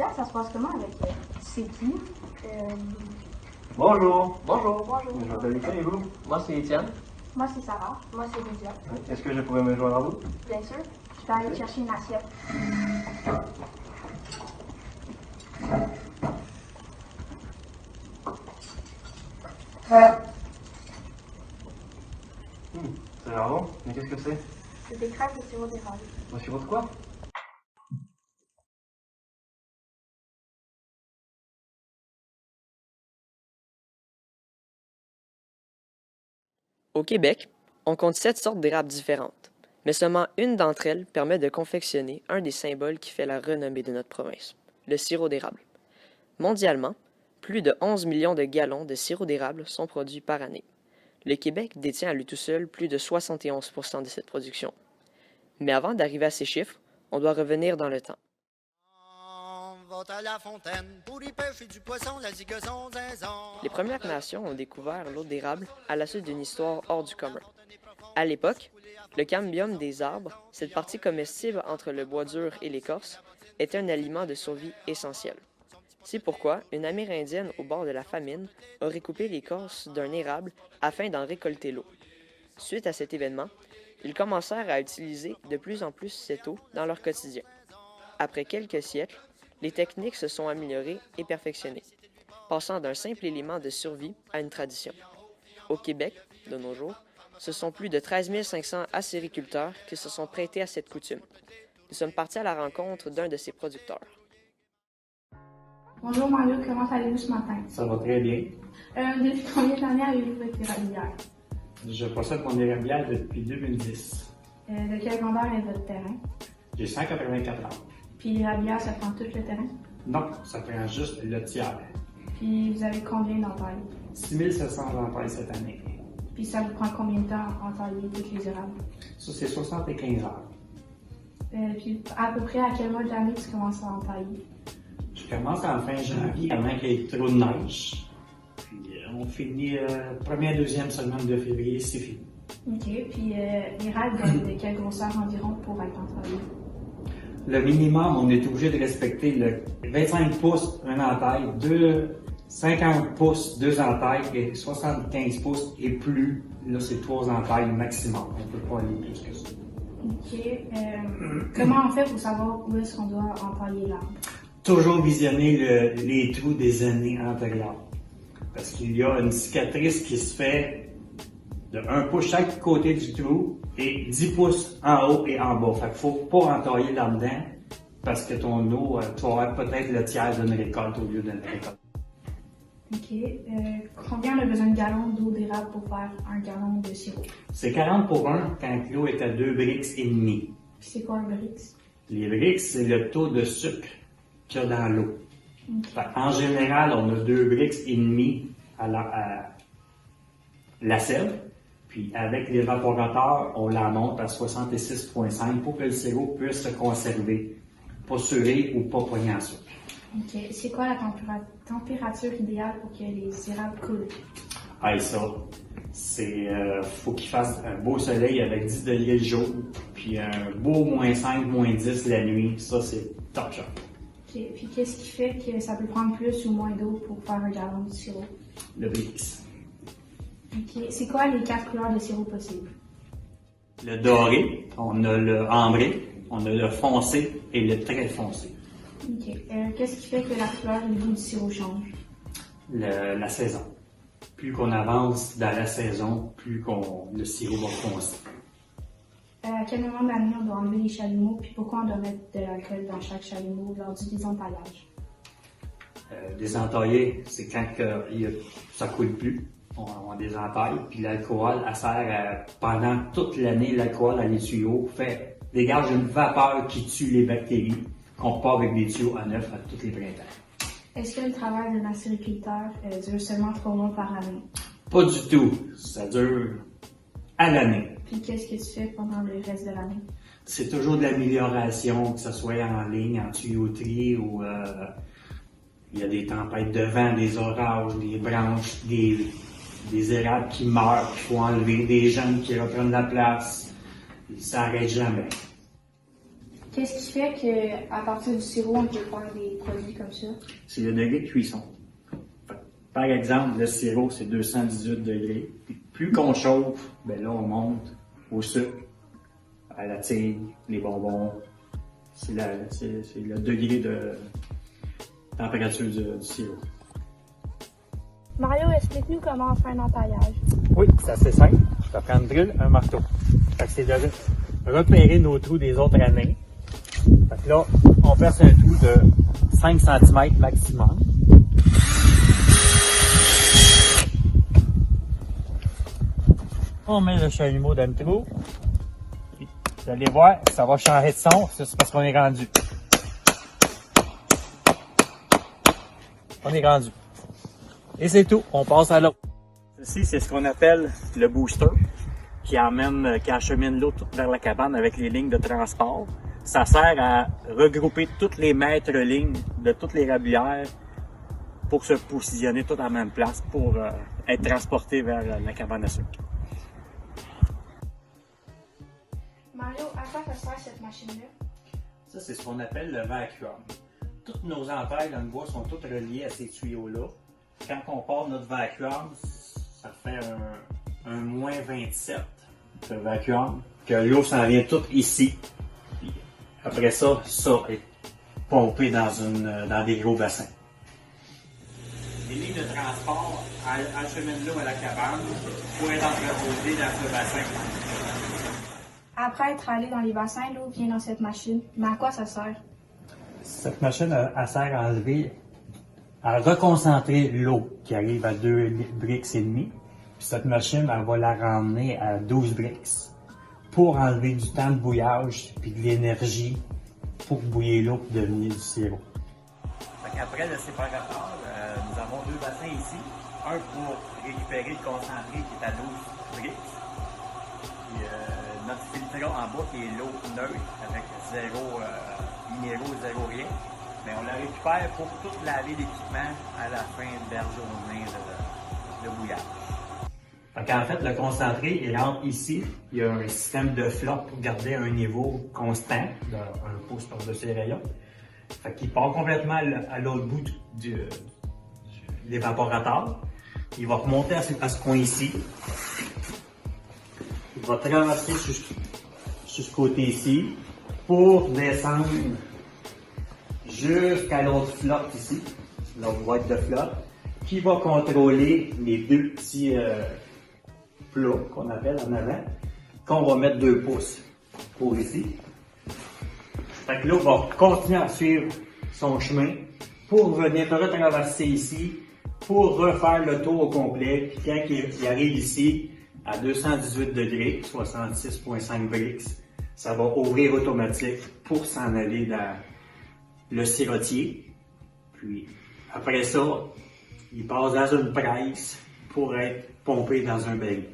Hier, ça se passe comment avec c'est qui? Bonjour. Bonjour. Bonjour. Je m'appelle Lucas et vous? Moi, c'est Étienne. Moi, c'est Sarah. Moi, c'est Lydia. Est-ce que je pourrais me joindre à vous? Bien sûr. Je vais aller chercher une assiette. C'est vraiment bon. Mais qu'est-ce que c'est? C'est des crêpes de sirop d'érable. Moi, je quoi? Au Québec, on compte 7 sortes d'érables différentes, mais seulement une d'entre elles permet de confectionner un des symboles qui fait la renommée de notre province, le sirop d'érable. Mondialement, plus de 11 millions de gallons de sirop d'érable sont produits par année. Le Québec détient à lui tout seul plus de 71% de cette production. Mais avant d'arriver à ces chiffres, on doit revenir dans le temps. Les Premières Nations ont découvert l'eau d'érable à la suite d'une histoire hors du commun. À l'époque, le cambium des arbres, cette partie comestible entre le bois dur et l'écorce, était un aliment de survie essentiel. C'est pourquoi une Amérindienne au bord de la famine aurait coupé l'écorce d'un érable afin d'en récolter l'eau. Suite à cet événement, ils commencèrent à utiliser de plus en plus cette eau dans leur quotidien. Après quelques siècles, les techniques se sont améliorées et perfectionnées, passant d'un simple élément de survie à une tradition. Au Québec, de nos jours, ce sont plus de 13 500 acériculteurs qui se sont prêtés à cette coutume. Nous sommes partis à la rencontre d'un de ces producteurs. Bonjour Mario, comment allez-vous ce matin? Ça va très bien. Depuis combien d'années avez-vous votre érablière? Je possède mon érablière depuis 2010. De quelle grandeur est votre terrain? J'ai 184 ans. Puis l'érablière, ça prend tout le terrain? Non, ça prend juste le tiers. Puis vous avez combien d'entailles? 6700 entailles cette année. Puis ça vous prend combien de temps à entailler toutes les érables? Ça, c'est 75 heures. Puis à peu près à quel mois de l'année tu commences à entailler? Je commence en fin janvier avant qu'il y ait trop de neige. Puis on finit première, deuxième semaine de février, c'est fini. OK. Puis l'érable de quelle grosseur environ pour être entaillé? Le minimum, on est obligé de respecter le 25 pouces, un entaille, 50 pouces, 2 entailles et 75 pouces et plus. Là, c'est 3 entailles maximum. On ne peut pas aller plus que ça. OK. Comment on fait pour savoir où est-ce qu'on doit entailler l'arbre? Toujours visionner les trous des années antérieures. Parce qu'il y a une cicatrice qui se fait de 1 pouce chaque côté du trou et 10 pouces en haut et en bas. Fait qu'il faut pas entailler là-dedans parce que ton eau, tu vas avoir peut-être le tiers d'une récolte au lieu d'une récolte. OK. Combien on a besoin de gallons d'eau d'érable pour faire un gallon de sirop? C'est 40 pour 1 quand l'eau est à 2 brix et demi. Puis c'est quoi un brix? Les brix, c'est le taux de sucre qu'il y a dans l'eau. OK. En général, on a 2 brix et demi à la sève. Puis avec l'évaporateur, on la monte à 66,5 pour que le sirop puisse se conserver, pas suré ou pas poigné en sucre. OK. C'est quoi la température idéale pour que les érables coulent? Ah, ça, c'est faut qu'il fasse un beau soleil avec 10 degrés le jour, puis un beau -5, -10 la nuit. Ça, c'est top shot. OK. Puis qu'est-ce qui fait que ça peut prendre plus ou moins d'eau pour faire un gallon de sirop? Le brix. OK. C'est quoi les 4 couleurs de sirop possibles? Le doré, on a le ambré, on a le foncé et le très foncé. OK. Qu'est-ce qui fait que la couleur et le goût du sirop changent? La saison. Plus qu'on avance dans la saison, plus le sirop va foncer. À quel moment de l'année on doit enlever les chalumeaux, puis pourquoi on doit mettre de l'alcool dans chaque chalumeau lors du désentaillage? Désentailler, c'est quand ça coule plus. On désentaille, puis l'alcool, elle sert pendant toute l'année, l'alcool dans les tuyaux dégage une vapeur qui tue les bactéries, qu'on part avec des tuyaux à neuf à tous les printemps. Est-ce que le travail d'un acériculteur dure seulement 3 mois par année? Pas du tout. Ça dure à l'année. Puis qu'est-ce que tu fais pendant le reste de l'année? C'est toujours de l'amélioration, que ce soit en ligne, en tuyauterie ou il y a des tempêtes de vent, des orages, des branches, des érables qui meurent, qu'il faut enlever, des jeunes qui reprennent la place. Ça n'arrête jamais. Qu'est-ce qui fait qu'à partir du sirop, on peut faire des produits comme ça? C'est le degré de cuisson. Par exemple, le sirop, c'est 218 degrés. Puis plus qu'on chauffe, ben là, on monte au sucre, à la tige, les bonbons. C'est le degré de température du sirop. Mario, explique-nous comment on fait un entaillage. Oui, c'est assez simple. Je vais prendre une drille, un marteau. Fait que c'est de repérer nos trous des autres années. Fait que là, on perce un trou de 5 cm maximum. On met le chalumeau dans le trou. Puis, vous allez voir, ça va changer de son. Ça, c'est parce qu'on est rendu. On est rendu. Et c'est tout. On passe à l'autre. Ceci, c'est ce qu'on appelle le booster qui achemine l'eau toute vers la cabane avec les lignes de transport. Ça sert à regrouper toutes les mètres lignes de toutes les rabillères pour se positionner toutes à la même place pour être transporté vers la cabane à sucre. Mario, à quoi ça sert cette machine-là? Ça, c'est ce qu'on appelle le vacuum. Toutes nos entailles dans le bois sont toutes reliées à ces tuyaux-là. Quand on part notre vacuum, ça fait un moins 27 de vacuum, que l'eau s'en vient toute ici. Puis après ça, ça est pompé dans des gros bassins. Les lignes de transport acheminent l'eau à la cabane pour être entreposées dans ce bassin. Après être allé dans les bassins, l'eau vient dans cette machine. Mais à quoi ça sert? Cette machine, elle sert à reconcentrer l'eau qui arrive à 2 brix et demi. Puis cette machine, elle va la ramener à 12 brix pour enlever du temps de bouillage puis de l'énergie pour bouillir l'eau et devenir du sirop. Après le séparateur, nous avons 2 bassins ici. Un pour récupérer le concentré qui est à 12 brix. Puis notre filtre en bas qui est l'eau neutre avec zéro minéraux, zéro rien. Mais on la récupère pour tout laver l'équipement à la fin de la journée de bouillage. En fait, le concentré, il rentre ici. Il y a un système de flotte pour garder un niveau constant, un pouce par-dessus les rayons. Fait qu'il part complètement à l'autre bout de l'évaporateur. Il va remonter à ce coin ici. Il va traverser sur ce côté ici pour descendre jusqu'à l'autre flotte ici, l'autre boîte de flotte, qui va contrôler les 2 petits plats qu'on appelle en avant, qu'on va mettre 2 pouces pour ici. Fait que l'eau va continuer à suivre son chemin pour venir retraverser ici, pour refaire le tour au complet. Puis quand il arrive ici, à 218 degrés, 66,5 brix, ça va ouvrir automatique pour s'en aller dans le sirotier. Puis après ça, il passe dans une presse pour être pompé dans un baril.